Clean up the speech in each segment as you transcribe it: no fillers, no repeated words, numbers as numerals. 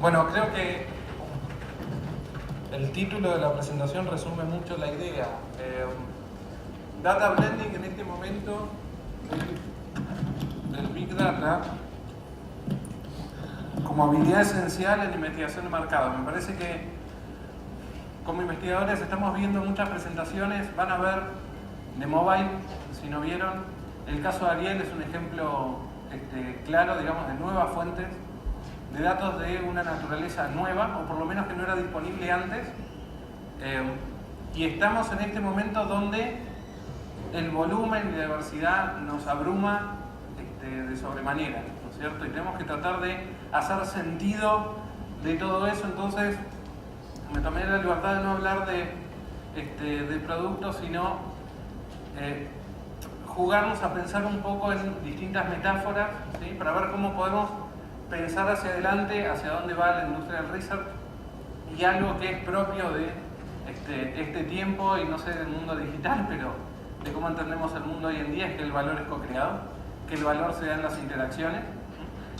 Bueno, creo que el título de la presentación resume mucho la idea. Data Blending en este momento del Big Data como habilidad esencial en investigación de mercado. Me parece que como investigadores estamos viendo muchas presentaciones, van a ver de mobile, si no vieron. El caso de Ariel es un ejemplo claro, digamos, de nuevas fuentes de datos de una naturaleza nueva, o por lo menos que no era disponible antes. Y estamos en este momento donde el volumen y la diversidad nos abruma de sobremanera, ¿no es cierto? Y tenemos que tratar de hacer sentido de todo eso. Entonces me tomé la libertad de no hablar de productos, sino jugarnos a pensar un poco en distintas metáforas, ¿sí? Para ver cómo podemos pensar hacia adelante, hacia dónde va la industria del research, y algo que es propio de este tiempo, y no sé del mundo digital, pero de cómo entendemos el mundo hoy en día, es que el valor es co-creado, que el valor se da en las interacciones,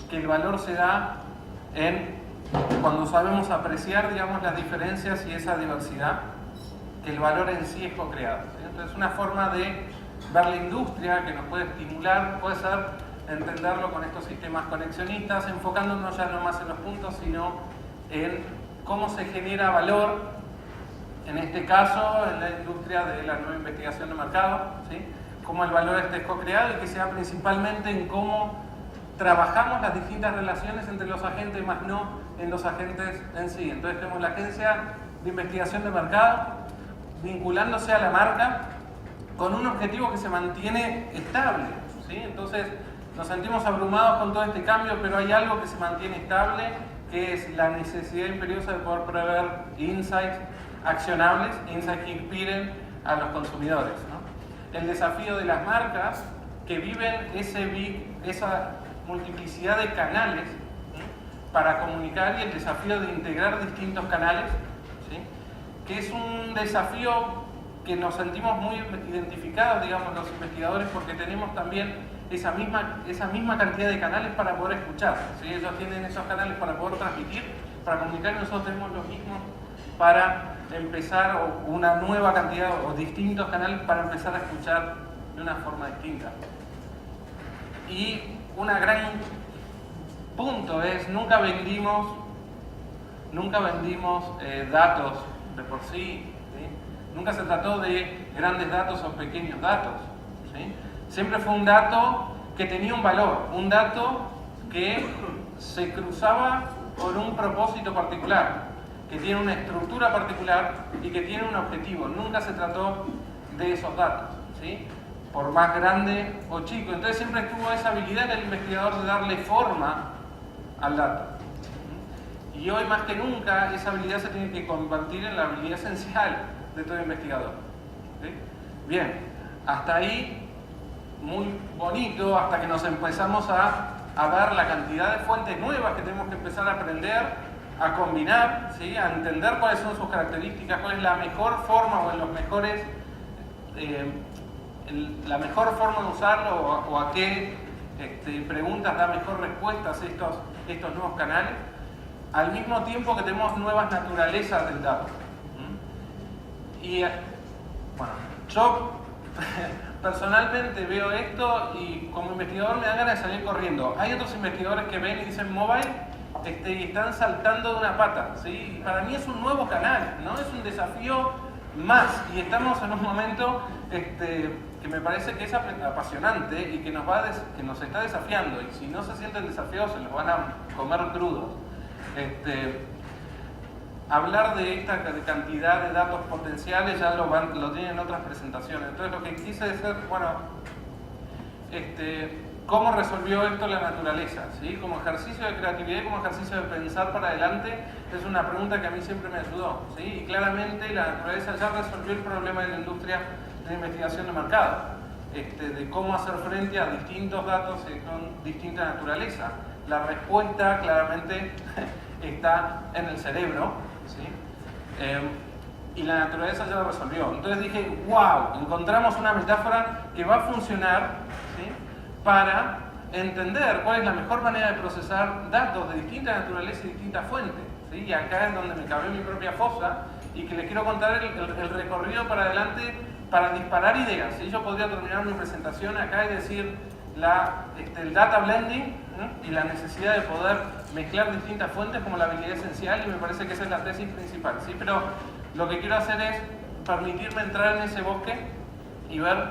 que el valor se da cuando sabemos apreciar, digamos, las diferencias y esa diversidad, que el valor en sí es co-creado, ¿sí? Entonces, una forma de ver la industria que nos puede estimular puede ser entenderlo con estos sistemas conexionistas, enfocándonos ya no más en los puntos, sino en cómo se genera valor, en este caso, en la industria de la nueva investigación de mercado, ¿sí? Cómo el valor esté co-creado y que sea principalmente en cómo trabajamos las distintas relaciones entre los agentes, más no en los agentes en sí. Entonces tenemos la agencia de investigación de mercado vinculándose a la marca con un objetivo que se mantiene estable, ¿sí? Entonces nos sentimos abrumados con todo este cambio, pero hay algo que se mantiene estable, que es la necesidad imperiosa de poder proveer insights accionables, insights que inspiren a los consumidores, ¿no? El desafío de las marcas que viven esa multiplicidad de canales, ¿sí? Para comunicar, y el desafío de integrar distintos canales, ¿sí? Que es un desafío que nos sentimos muy identificados, digamos, los investigadores, porque tenemos también esa misma cantidad de canales para poder escuchar, ¿sí? Ellos tienen esos canales para poder transmitir, para comunicar, y nosotros tenemos los mismos para empezar, o una nueva cantidad o distintos canales para empezar a escuchar de una forma distinta. Y un gran punto es, nunca vendimos datos de por sí, ¿sí? Nunca se trató de grandes datos o pequeños datos, ¿sí? Siempre fue un dato que tenía un valor, un dato que se cruzaba por un propósito particular, que tiene una estructura particular y que tiene un objetivo. Nunca se trató de esos datos, ¿sí? Por más grande o chico. Entonces siempre estuvo esa habilidad del investigador de darle forma al dato. Y hoy más que nunca esa habilidad se tiene que convertir en la habilidad esencial de todo investigador, ¿sí? Bien, hasta ahí muy bonito, hasta que nos empezamos a ver la cantidad de fuentes nuevas que tenemos que empezar a aprender, a combinar, ¿sí? A entender cuáles son sus características, cuál es la mejor forma o la mejor forma de usarlo, o a qué preguntas da mejor respuestas estos nuevos canales, al mismo tiempo que tenemos nuevas naturalezas del dato. Y bueno, yo personalmente veo esto y como investigador me da ganas de salir corriendo. Hay otros investigadores que ven y dicen mobile y están saltando de una pata, ¿sí? Y para mí es un nuevo canal, ¿no? Es un desafío más, y estamos en un momento que me parece que es apasionante y que nos está desafiando, y si no se sienten desafiados se los van a comer crudos. Hablar de esta cantidad de datos potenciales ya lo tienen en otras presentaciones. Entonces lo que quise decir, bueno, ¿cómo resolvió esto la naturaleza? ¿Sí? Como ejercicio de creatividad y como ejercicio de pensar para adelante, es una pregunta que a mí siempre me ayudó, ¿sí? Y claramente la naturaleza ya resolvió el problema de la industria de investigación de mercado, de cómo hacer frente a distintos datos con distinta naturaleza. La respuesta claramente está en el cerebro, ¿sí? Y la naturaleza ya lo resolvió. Entonces dije, wow, encontramos una metáfora que va a funcionar, ¿sí? Para entender cuál es la mejor manera de procesar datos de distinta naturaleza y distintas fuentes, ¿sí? Y acá es donde me cabe mi propia fosa y que les quiero contar el recorrido para adelante para disparar ideas, ¿sí? Yo podría terminar mi presentación acá y decir el data blending, ¿sí? Y la necesidad de poder mezclar distintas fuentes como la habilidad esencial, y me parece que esa es la tesis principal, ¿sí? Pero lo que quiero hacer es permitirme entrar en ese bosque y ver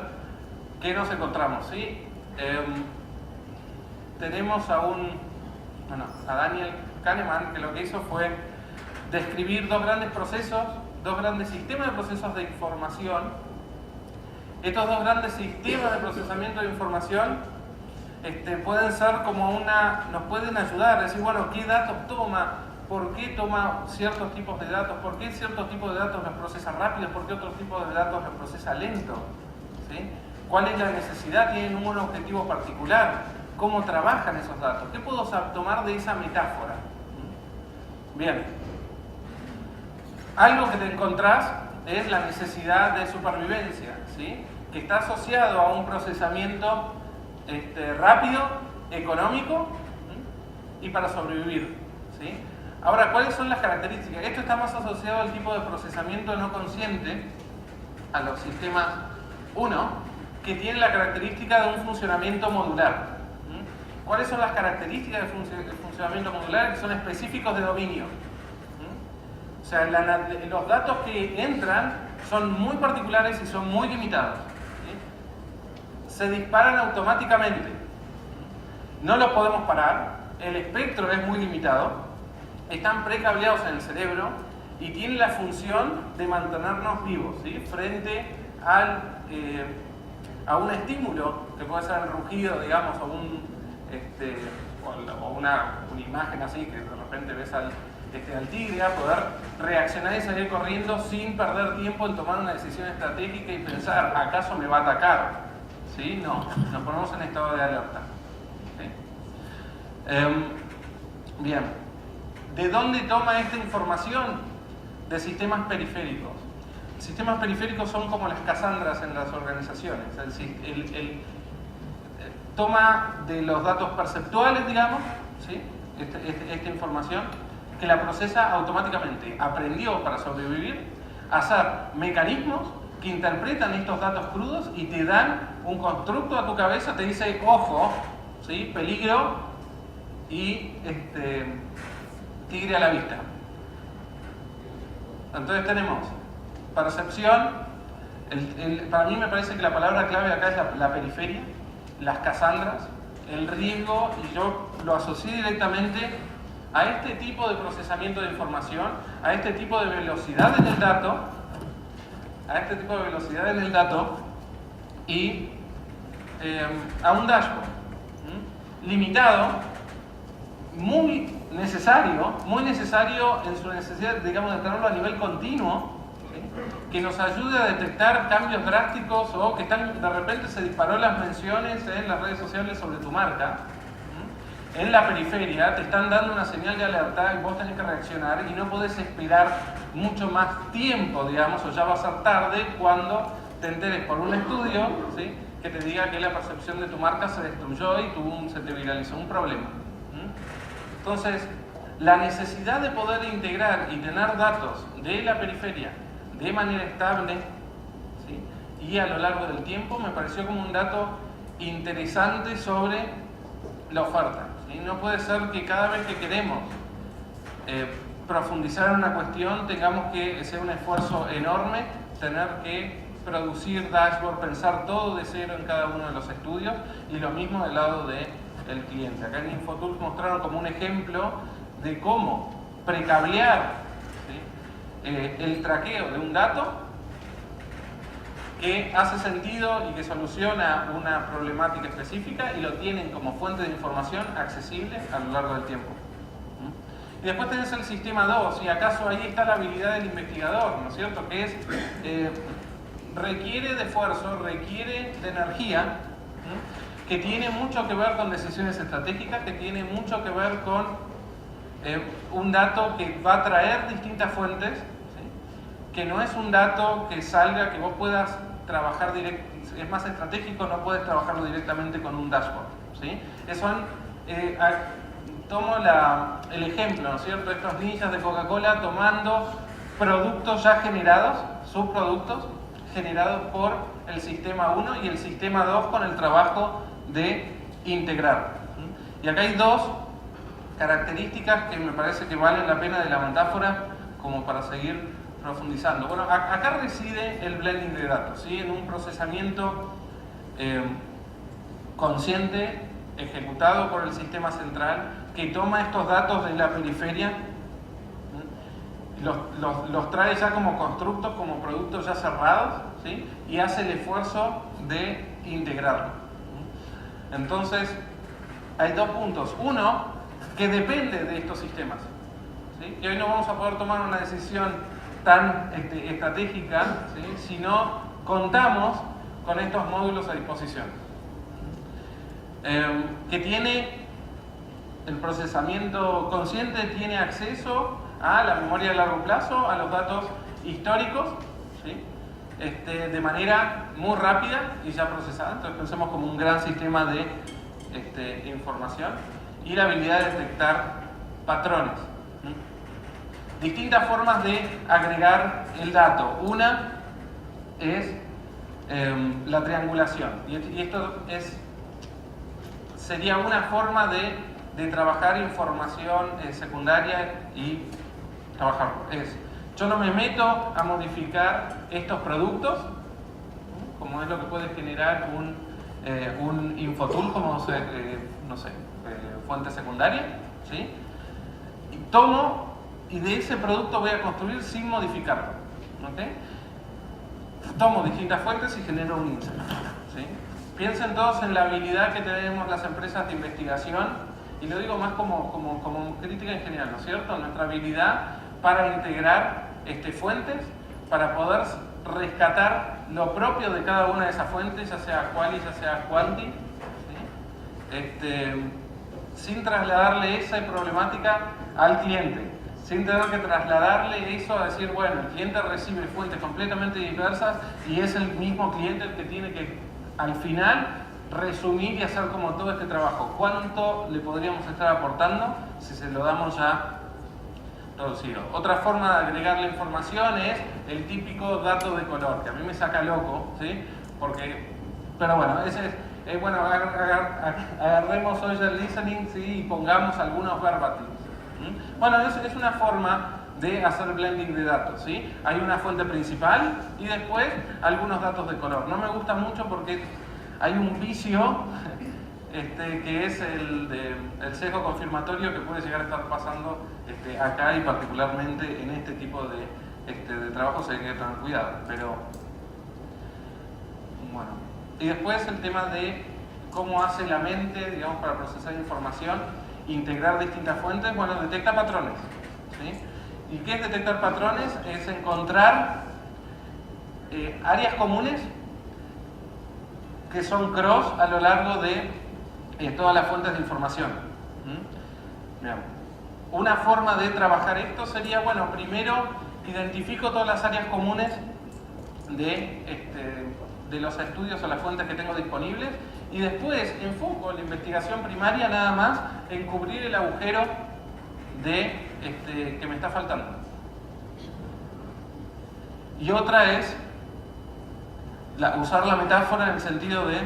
qué nos encontramos, ¿sí? Tenemos a Daniel Kahneman, que lo que hizo fue describir dos grandes procesos, dos grandes sistemas de procesos de información. Estos dos grandes sistemas de procesamiento de información pueden ser como nos pueden ayudar a decir, bueno, ¿qué datos toma? ¿Por qué toma ciertos tipos de datos? ¿Por qué ciertos tipos de datos los procesa rápido? ¿Por qué otros tipos de datos los procesa lento? ¿Sí? ¿Cuál es la necesidad? ¿Tienen un objetivo particular? ¿Cómo trabajan esos datos? ¿Qué puedo tomar de esa metáfora? Bien. Algo que te encontrás es la necesidad de supervivencia, ¿sí? Que está asociado a un procesamiento rápido, económico, ¿sí? Y para sobrevivir, ¿sí? Ahora, ¿cuáles son las características? Esto está más asociado al tipo de procesamiento no consciente, a los sistemas 1, que tiene la característica de un funcionamiento modular. ¿Cuáles son las características del funcionamiento modular? Que son específicos de dominio. O sea, los datos que entran son muy particulares y son muy limitados. ¿Sí? Se disparan automáticamente. No los podemos parar. El espectro es muy limitado. Están precableados en el cerebro y tienen la función de mantenernos vivos, ¿sí? Frente a un estímulo, que puede ser el rugido, digamos, o una imagen así, que de repente ves al tigre, a poder reaccionar y salir corriendo sin perder tiempo en tomar una decisión estratégica y pensar, ¿acaso me va a atacar? ¿Sí? No, nos ponemos en estado de alerta. ¿Sí? Bien, ¿de dónde toma esta información? De sistemas periféricos. Sistemas periféricos son como las Cassandras en las organizaciones. Es decir, toma de los datos perceptuales, digamos, ¿sí? Esta información, que la procesa automáticamente. Aprendió para sobrevivir a hacer mecanismos que interpretan estos datos crudos y te dan un constructo a tu cabeza, te dice, ojo, ¿sí? Peligro y tigre a la vista. Entonces tenemos percepción, para mí me parece que la palabra clave acá es la periferia, las Cassandras, el riesgo, y yo lo asocié directamente a este tipo de procesamiento de información, a este tipo de velocidad en el dato, y a un dashboard limitado, muy necesario en su necesidad, digamos, de tenerlo a nivel continuo, ¿sí? Que nos ayude a detectar cambios drásticos o que de repente se disparó las menciones en las redes sociales sobre tu marca. En la periferia te están dando una señal de alerta y vos tenés que reaccionar y no podés esperar mucho más tiempo, digamos, o ya va a ser tarde cuando te enteres por un estudio, ¿sí? Que te diga que la percepción de tu marca se destruyó y se te viralizó un problema. Entonces, la necesidad de poder integrar y tener datos de la periferia de manera estable, ¿sí? Y a lo largo del tiempo me pareció como un dato interesante sobre la oferta. ¿Sí? No puede ser que cada vez que queremos profundizar en una cuestión tengamos que hacer un esfuerzo enorme, tener que producir dashboard, pensar todo de cero en cada uno de los estudios, y lo mismo del lado del cliente. Acá en Infotools mostraron como un ejemplo de cómo precablear, ¿sí? El traqueo de un dato que hace sentido y que soluciona una problemática específica y lo tienen como fuente de información accesible a lo largo del tiempo. Y después tenés el sistema 2, y acaso ahí está la habilidad del investigador, ¿no es cierto? Que es, requiere de esfuerzo, requiere de energía, que tiene mucho que ver con decisiones estratégicas, que tiene mucho que ver con un dato que va a traer distintas fuentes, ¿sí? Que no es un dato que salga, que vos puedas trabajar es más estratégico, no puedes trabajarlo directamente con un dashboard, ¿sí? Tomo el ejemplo, ¿no es cierto?, estos ninjas de Coca-Cola tomando productos ya generados, subproductos generados por el sistema 1 y el sistema 2 con el trabajo de integrar. Y acá hay dos características que me parece que valen la pena de la metáfora como para seguir profundizando. Bueno, acá reside el blending de datos, ¿sí? En un procesamiento consciente, ejecutado por el sistema central, que toma estos datos de la periferia, los trae ya como constructos, como productos ya cerrados, ¿sí? Y hace el esfuerzo de integrarlo. Entonces, hay dos puntos. Uno, que depende de estos sistemas, ¿sí? Y hoy no vamos a poder tomar una decisión tan estratégica, ¿sí?, si no contamos con estos módulos a disposición. Que tiene el procesamiento consciente, tiene acceso a la memoria de largo plazo, a los datos históricos, ¿sí?, de manera muy rápida y ya procesada. Entonces pensemos como un gran sistema de información y la habilidad de detectar patrones. Distintas formas de agregar el dato. Una es la triangulación, y esto sería una forma de trabajar información secundaria y trabajarlo. Yo no me meto a modificar estos productos, como es lo que puede generar un infotool como no sé, fuente secundaria, ¿sí? Y tomo y de ese producto voy a construir sin modificarlo, ¿okay? Tomo distintas fuentes y genero un insight, ¿sí? Piensen todos en la habilidad que tenemos las empresas de investigación, y lo digo más como crítica en general, ¿no es cierto? Nuestra habilidad para integrar fuentes, para poder rescatar lo propio de cada una de esas fuentes, ya sea quali, ya sea quanti, ¿sí? Sin trasladarle esa problemática al cliente, sin tener que trasladarle eso a decir, bueno, el cliente recibe fuentes completamente diversas y es el mismo cliente el que tiene que, al final, resumir y hacer como todo este trabajo. ¿Cuánto le podríamos estar aportando si se lo damos ya reducido? Otra forma de agregar la información es el típico dato de color, que a mí me saca loco, ¿sí? Pero bueno, ese es bueno, agarremos social listening, ¿sí?, y pongamos algunos verbatims. Bueno, es una forma de hacer blending de datos, ¿sí? Hay una fuente principal y después algunos datos de color. No me gusta mucho porque hay un vicio que es el sesgo confirmatorio que puede llegar a estar pasando acá, y particularmente en este tipo de trabajos hay que tener cuidado. Pero bueno, y después el tema de cómo hace la mente, digamos, para procesar información, integrar distintas fuentes. Bueno, detecta patrones, ¿sí? ¿Y qué es detectar patrones? Es encontrar áreas comunes que son cross a lo largo de todas las fuentes de información. Bien. Una forma de trabajar esto sería, bueno, primero identifico todas las áreas comunes de los estudios o las fuentes que tengo disponibles, y después enfoco la investigación primaria nada más en cubrir el agujero que me está faltando. Y otra es usar la metáfora en el sentido de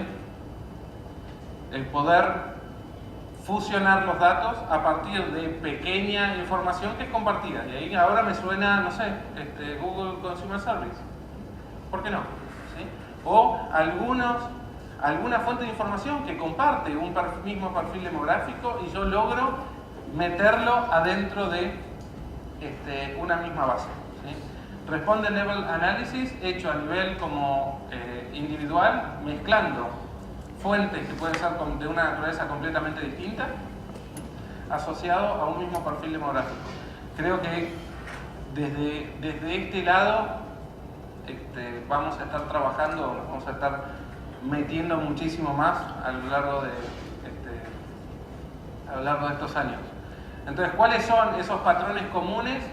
el poder fusionar los datos a partir de pequeña información que es compartida. Y ahí ahora me suena, no sé, Google Consumer Service. ¿Por qué no? ¿Sí? O alguna fuente de información que comparte un mismo perfil demográfico y yo logro meterlo adentro de una misma base, ¿sí? Responde Level Analysis hecho a nivel como individual, mezclando fuentes que pueden ser de una naturaleza completamente distinta, asociado a un mismo perfil demográfico. Creo que desde este lado vamos a estar trabajando, vamos a estar metiendo muchísimo más a lo largo de estos años. Entonces, ¿cuáles son esos patrones comunes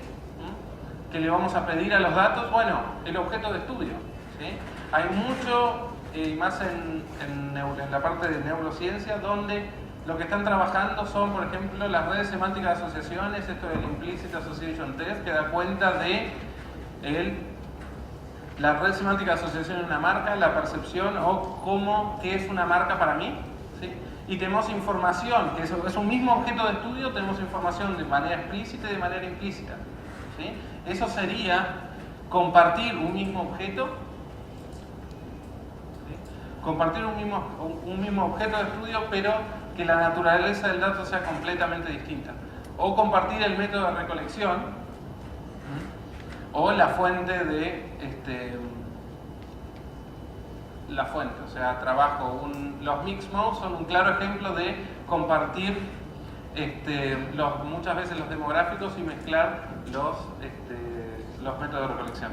que le vamos a pedir a los datos? Bueno, el objeto de estudio, ¿sí? Hay mucho y más en la parte de neurociencia, donde lo que están trabajando son, por ejemplo, las redes semánticas de asociaciones, esto del Implicit Association Test, que da cuenta de la red semántica de asociación en una marca, la percepción o qué es una marca para mí, ¿sí? Y tenemos información, que es un mismo objeto de estudio, tenemos información de manera explícita y de manera implícita, ¿sí? Eso sería compartir un mismo objeto, ¿sí? Compartir un mismo objeto de estudio, pero que la naturaleza del dato sea completamente distinta. O compartir el método de recolección, ¿sí? O la fuente la fuente, o sea, los mixed modes son un claro ejemplo de compartir muchas veces los demográficos y mezclar los métodos de recolección.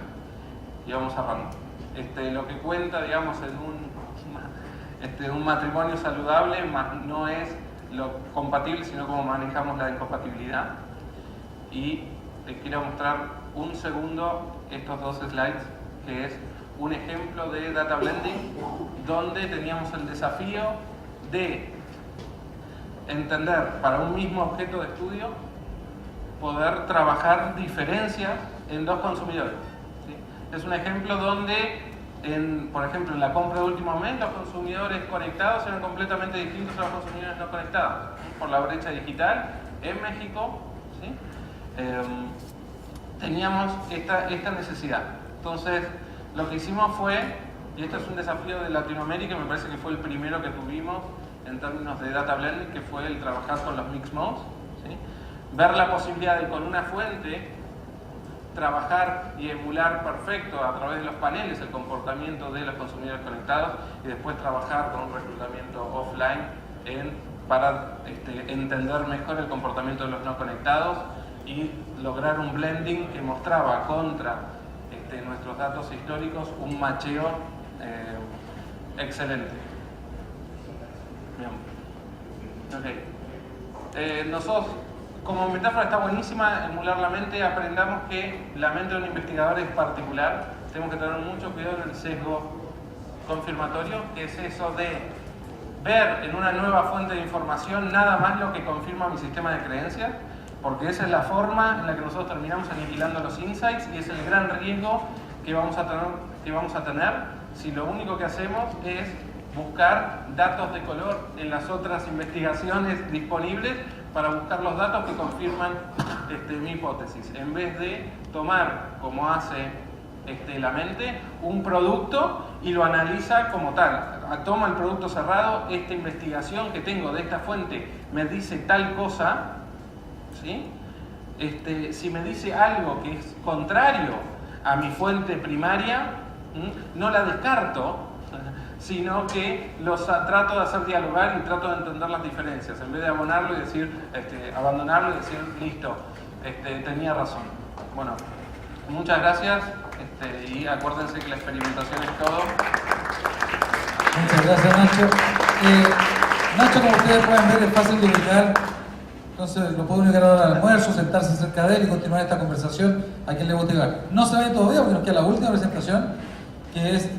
Y vamos cerrando. Lo que cuenta, digamos, en un matrimonio saludable no es lo compatible, sino cómo manejamos la incompatibilidad. Y les quiero mostrar un segundo estos dos slides, que es un ejemplo de data blending, donde teníamos el desafío de entender para un mismo objeto de estudio, poder trabajar diferencias en dos consumidores, ¿sí? Es un ejemplo donde, por ejemplo, en la compra de último mes, los consumidores conectados eran completamente distintos a los consumidores no conectados, ¿sí? Por la brecha digital en México, ¿sí? Teníamos esta necesidad. Entonces, lo que hicimos fue, y esto es un desafío de Latinoamérica, me parece que fue el primero que tuvimos en términos de data blending, que fue el trabajar con los mixed modes, ¿sí? Ver la posibilidad de con una fuente trabajar y emular perfecto a través de los paneles el comportamiento de los consumidores conectados y después trabajar con un reclutamiento offline para entender mejor el comportamiento de los no conectados y lograr un blending que mostraba contra nuestros datos históricos un macheo excelente. Bien. Okay. Nosotros, como metáfora está buenísima, emular la mente, aprendamos que la mente de un investigador es particular. Tenemos que tener mucho cuidado en el sesgo confirmatorio, que es eso de ver en una nueva fuente de información nada más lo que confirma mi sistema de creencias, porque esa es la forma en la que nosotros terminamos aniquilando los insights y es el gran riesgo que vamos a tener si lo único que hacemos es buscar datos de color en las otras investigaciones disponibles para buscar los datos que confirman mi hipótesis, en vez de tomar, como hace la mente, un producto y lo analiza como tal. Toma el producto cerrado, esta investigación que tengo de esta fuente me dice tal cosa, ¿sí? Si me dice algo que es contrario a mi fuente primaria, no la descarto, sino que trato de hacer dialogar y trato de entender las diferencias, en vez de abandonarlo y decir listo, tenía razón. Bueno, muchas gracias y acuérdense que la experimentación es todo. Muchas gracias, Nacho. Nacho, como ustedes pueden ver, es fácil de ubicar. Entonces lo puede ubicar ahora al almuerzo, sentarse cerca de él y continuar esta conversación a quien le guste llegar. No se ve todavía porque nos queda la última presentación, que es